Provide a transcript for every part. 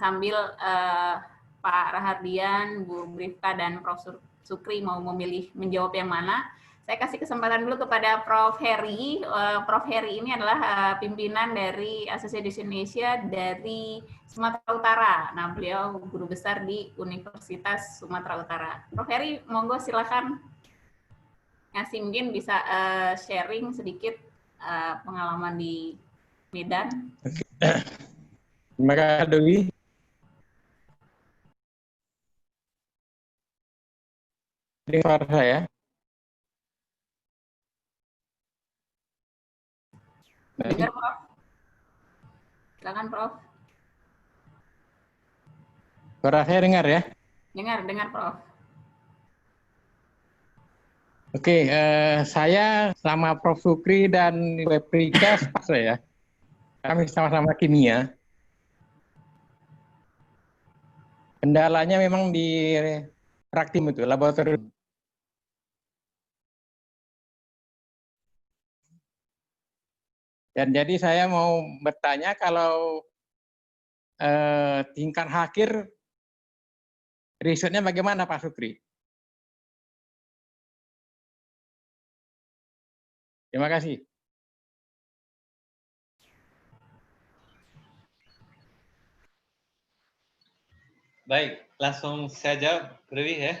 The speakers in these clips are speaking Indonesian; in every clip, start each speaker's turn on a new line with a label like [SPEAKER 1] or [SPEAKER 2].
[SPEAKER 1] sambil Pak Rahardian, Bu Brifka, dan Prof. Sukri mau memilih menjawab yang mana, saya kasih kesempatan dulu kepada Prof. Heri. Prof. Heri ini adalah pimpinan dari Asosiasi Indonesia dari Sumatera Utara. Nah, beliau guru besar di Universitas Sumatera Utara. Prof. Heri, monggo silakan ngasih, mungkin bisa sharing sedikit pengalaman di Medan.
[SPEAKER 2] Terima kasih, Dewi. Dengar saya?
[SPEAKER 1] Dengar, Prof. Silakan, Prof.
[SPEAKER 2] Suara saya dengar ya?
[SPEAKER 1] Dengar, Prof.
[SPEAKER 2] Oke, saya sama Prof. Sukri dan Ibu Prika sepakat ya. Kami sama-sama kimia. Kendalanya memang di praktim itu, laboratorium. Dan jadi saya mau bertanya kalau tingkat akhir risetnya bagaimana Pak Sukri? Terima kasih.
[SPEAKER 3] Baik, langsung saya jawab, Dewi ya.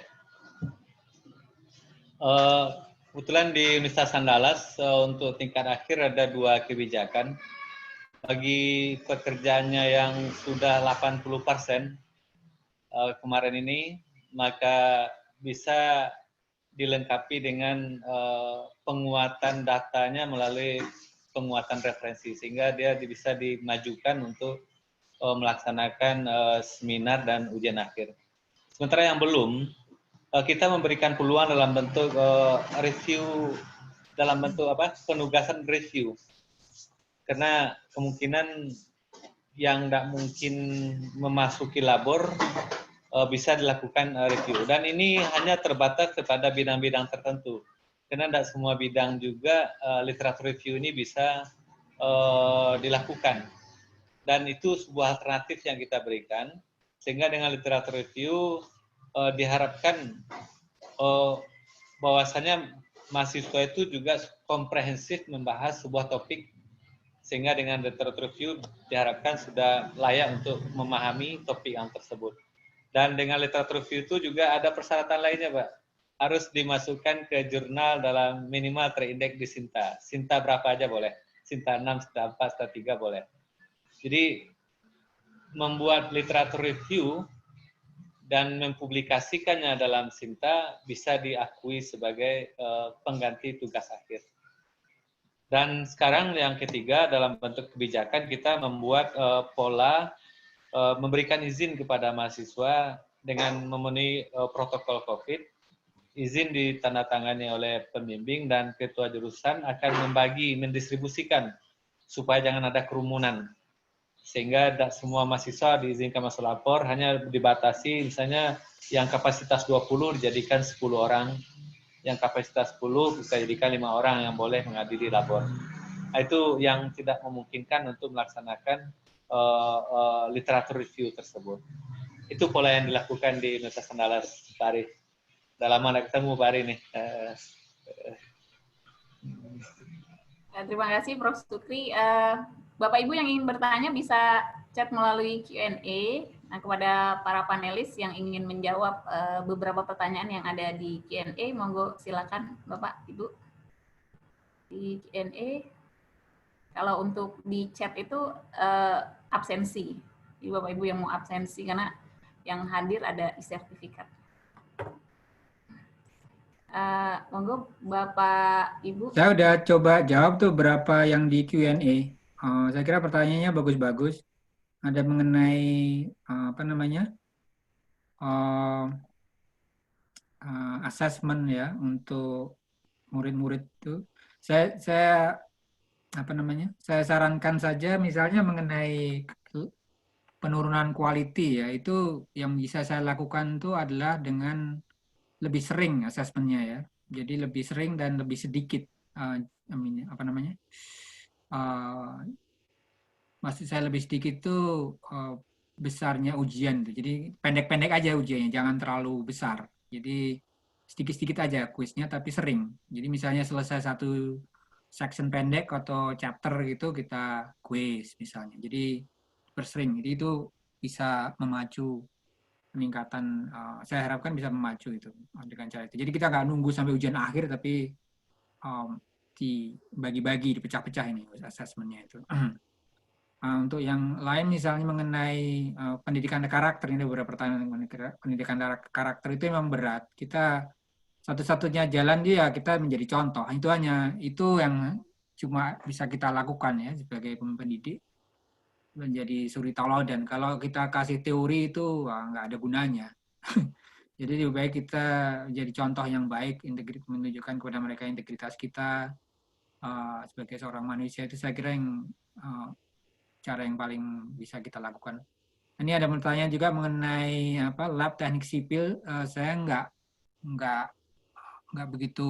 [SPEAKER 3] Kebetulan di Universitas Andalas untuk tingkat akhir ada 2 kebijakan. Bagi pekerjaannya yang sudah 80% kemarin ini, maka bisa dilengkapi dengan penguatan datanya melalui penguatan referensi, sehingga dia bisa dimajukan untuk melaksanakan seminar dan ujian akhir. Sementara yang belum, kita memberikan peluang dalam bentuk review, dalam bentuk penugasan review, karena kemungkinan yang tidak mungkin memasuki labor bisa dilakukan review, dan ini hanya terbatas kepada bidang-bidang tertentu, karena tidak semua bidang juga literatur review ini bisa dilakukan, dan itu sebuah alternatif yang kita berikan, sehingga dengan literatur review diharapkan bahwasannya mahasiswa itu juga komprehensif membahas sebuah topik, sehingga dengan literatur review diharapkan sudah layak untuk memahami topik yang tersebut. Dan dengan literatur review itu juga ada persyaratan lainnya, Pak. Harus dimasukkan ke jurnal dalam minimal terindeks di Sinta. Sinta berapa aja boleh. Sinta 6, Sinta 4, Sinta 3 boleh. Jadi membuat literatur review dan mempublikasikannya dalam Sinta bisa diakui sebagai pengganti tugas akhir. Dan sekarang yang ketiga, dalam bentuk kebijakan kita membuat pola memberikan izin kepada mahasiswa dengan memenuhi protokol COVID. Izin ditandatangani oleh pembimbing dan ketua jurusan akan mendistribusikan supaya jangan ada kerumunan. Sehingga tidak semua mahasiswa diizinkan masuk lapor, hanya dibatasi misalnya yang kapasitas 20 dijadikan 10 orang, yang kapasitas 10 bisa jadikan 5 orang yang boleh menghadiri labor. Nah, itu yang tidak memungkinkan untuk melaksanakan literatur review tersebut. Itu pola yang dilakukan di Universitas Andalas, Pak Ari. Udah lama nggak ketemu, Pak Ari nih.
[SPEAKER 1] Terima kasih, Prof. Sukri. Bapak Ibu yang ingin bertanya bisa chat melalui Q&A. Nah, kepada para panelis yang ingin menjawab beberapa pertanyaan yang ada di Q&A, monggo silakan Bapak Ibu di Q&A. Kalau untuk di chat itu absensi. Jadi Bapak Ibu yang mau absensi, karena yang hadir ada e-sertifikat. Monggo Bapak Ibu.
[SPEAKER 4] Saya udah coba jawab tuh berapa yang di Q&A. Saya kira pertanyaannya bagus-bagus. Ada mengenai assessment ya untuk murid-murid itu. Saya sarankan saja misalnya mengenai penurunan quality ya, itu yang bisa saya lakukan itu adalah dengan lebih sering assessment-nya ya. Jadi lebih sering dan lebih sedikit maksud saya lebih sedikit itu besarnya ujian. Jadi pendek-pendek aja ujiannya, jangan terlalu besar. Jadi sedikit-sedikit aja kuisnya, tapi sering. Jadi misalnya selesai satu section pendek atau chapter gitu, kita kuis misalnya. Jadi bersering. Jadi itu bisa memacu peningkatan. Saya harapkan bisa memacu itu dengan cara itu. Jadi kita nggak nunggu sampai ujian akhir, tapi dibagi-bagi, dipecah-pecah ini assessment-nya itu. Untuk yang lain misalnya mengenai pendidikan karakter, ini beberapa pertanyaan mengenai pendidikan karakter itu memang berat. Kita satu-satunya jalan dia kita menjadi contoh. Itu yang cuma bisa kita lakukan ya sebagai pendidik, menjadi suri tauladan. Kalau kita kasih teori itu nggak ada gunanya. Jadi lebih baik kita menjadi contoh yang baik, menunjukkan kepada mereka integritas kita sebagai seorang manusia. Itu saya kira yang cara yang paling bisa kita lakukan. Ini ada pertanyaan juga mengenai lab teknik sipil. Saya nggak begitu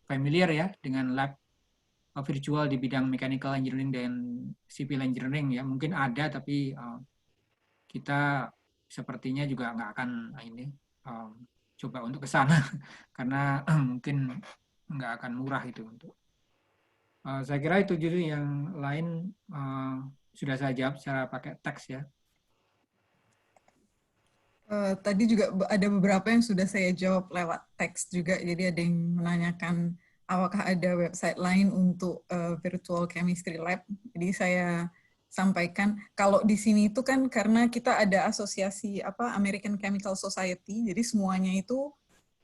[SPEAKER 4] familiar ya dengan lab virtual di bidang mechanical engineering dan civil engineering ya. Mungkin ada, tapi kita sepertinya juga nggak akan coba untuk ke sana karena mungkin nggak akan murah itu untuk. Saya kira itu, jadi yang lain sudah saya jawab secara pakai teks ya.
[SPEAKER 5] Tadi juga ada beberapa yang sudah saya jawab lewat teks juga. Jadi ada yang menanyakan apakah ada website lain untuk virtual chemistry lab. Jadi saya sampaikan kalau di sini itu kan karena kita ada asosiasi American Chemical Society. Jadi semuanya itu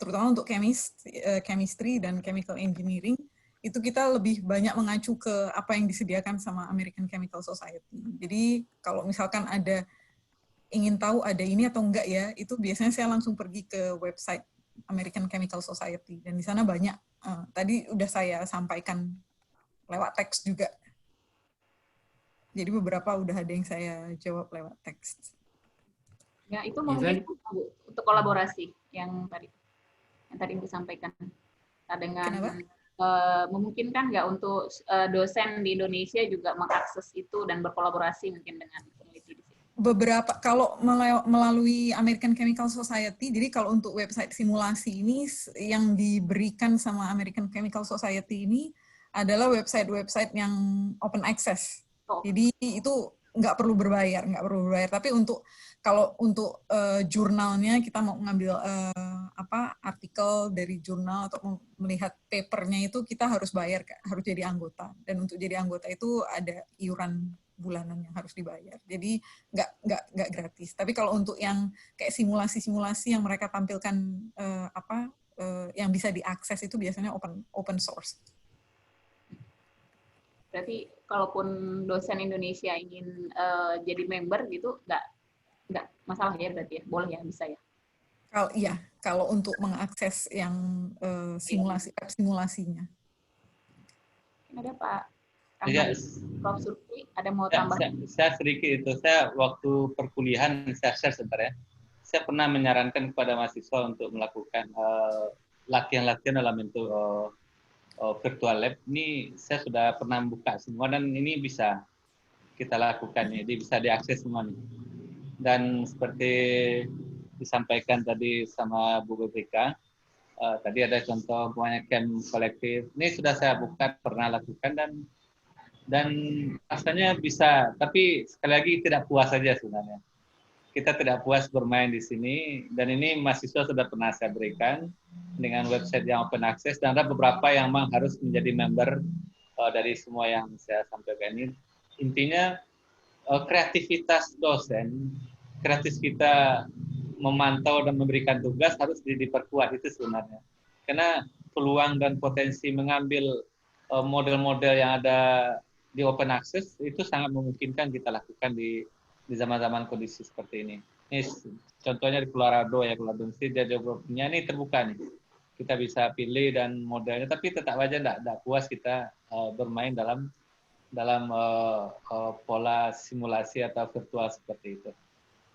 [SPEAKER 5] terutama untuk chemistry dan chemical engineering itu kita lebih banyak mengacu ke apa yang disediakan sama American Chemical Society. Jadi kalau misalkan ingin tahu ada ini atau enggak ya, itu biasanya saya langsung pergi ke website American Chemical Society. Dan di sana banyak, tadi udah saya sampaikan lewat teks juga. Jadi beberapa udah ada yang saya jawab lewat teks.
[SPEAKER 1] Ya, itu mungkin untuk kolaborasi yang tadi Ibu sampaikan. Dengan memungkinkan nggak untuk dosen di Indonesia juga mengakses itu dan berkolaborasi mungkin dengan peneliti di sini?
[SPEAKER 5] Beberapa, kalau melalui American Chemical Society, jadi kalau untuk website simulasi ini yang diberikan sama American Chemical Society ini adalah website-website yang open access. Jadi itu nggak perlu berbayar. Tapi kalau untuk jurnalnya kita mau ngambil artikel dari jurnal atau melihat papernya itu kita harus bayar, harus jadi anggota. Dan untuk jadi anggota itu ada iuran bulanan yang harus dibayar. Jadi nggak gratis. Tapi kalau untuk yang kayak simulasi-simulasi yang mereka tampilkan yang bisa diakses itu biasanya open source.
[SPEAKER 1] Berarti kalaupun dosen Indonesia ingin jadi member gitu nggak masalah ya, berarti ya boleh ya, bisa ya?
[SPEAKER 5] Kalau untuk mengakses yang simulasinya.
[SPEAKER 1] Ada Pak Prof. Sukri, ada mau tambah?
[SPEAKER 3] Saya sedikit itu. Saya waktu perkuliahan, saya share sebentar ya. Saya pernah menyarankan kepada mahasiswa untuk melakukan latihan-latihan dalam bentuk virtual lab. Ini saya sudah pernah buka semua dan ini bisa kita lakukan. Jadi bisa diakses semua nih. Dan seperti disampaikan tadi sama Bu BPK, tadi ada contoh banyak camp kolektif. Ini sudah saya buka, pernah lakukan dan rasanya bisa, tapi sekali lagi tidak puas saja sebenarnya. Kita tidak puas bermain di sini, dan ini mahasiswa sudah pernah saya berikan dengan website yang open access, dan ada beberapa yang memang harus menjadi member dari semua yang saya sampaikan ini. Intinya kreativitas dosen, kreativitas kita memantau dan memberikan tugas harus diperkuat, itu sebenarnya. Karena peluang dan potensi mengambil model-model yang ada di open access itu sangat memungkinkan kita lakukan di zaman-zaman kondisi seperti ini. Ini contohnya di Colorado ya, Colorado State, dia punya ini terbuka nih. Kita bisa pilih dan modelnya, tapi tetap aja tidak puas kita bermain dalam pola simulasi atau virtual seperti itu.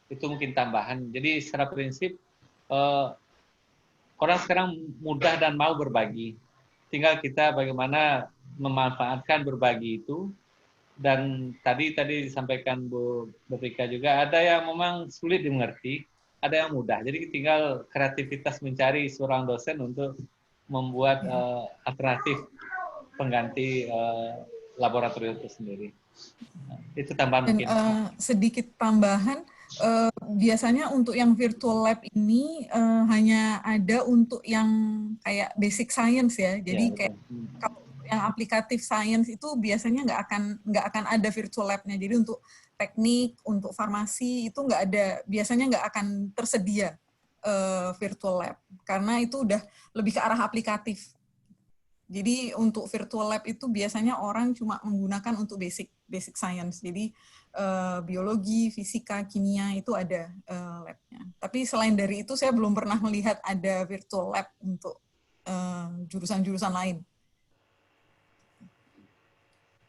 [SPEAKER 3] Itu mungkin tambahan. Jadi secara prinsip orang sekarang mudah dan mau berbagi. Tinggal kita bagaimana memanfaatkan berbagi itu dan tadi disampaikan Bu Berika juga, ada yang memang sulit dimengerti, ada yang mudah. Jadi tinggal kreativitas mencari seorang dosen untuk membuat alternatif pengganti laboratorium itu sendiri. Itu tambahan
[SPEAKER 5] Dan
[SPEAKER 3] mungkin.
[SPEAKER 5] sedikit tambahan, biasanya untuk yang virtual lab ini hanya ada untuk yang kayak basic science ya. Jadi kayak kalau yang aplikatif science itu biasanya nggak akan ada virtual lab-nya. Jadi untuk teknik, untuk farmasi itu nggak ada, biasanya nggak akan tersedia virtual lab karena itu udah lebih ke arah aplikatif. Jadi untuk virtual lab itu biasanya orang cuma menggunakan untuk basic science. Jadi biologi, fisika, kimia itu ada labnya. Tapi selain dari itu saya belum pernah melihat ada virtual lab untuk jurusan-jurusan lain.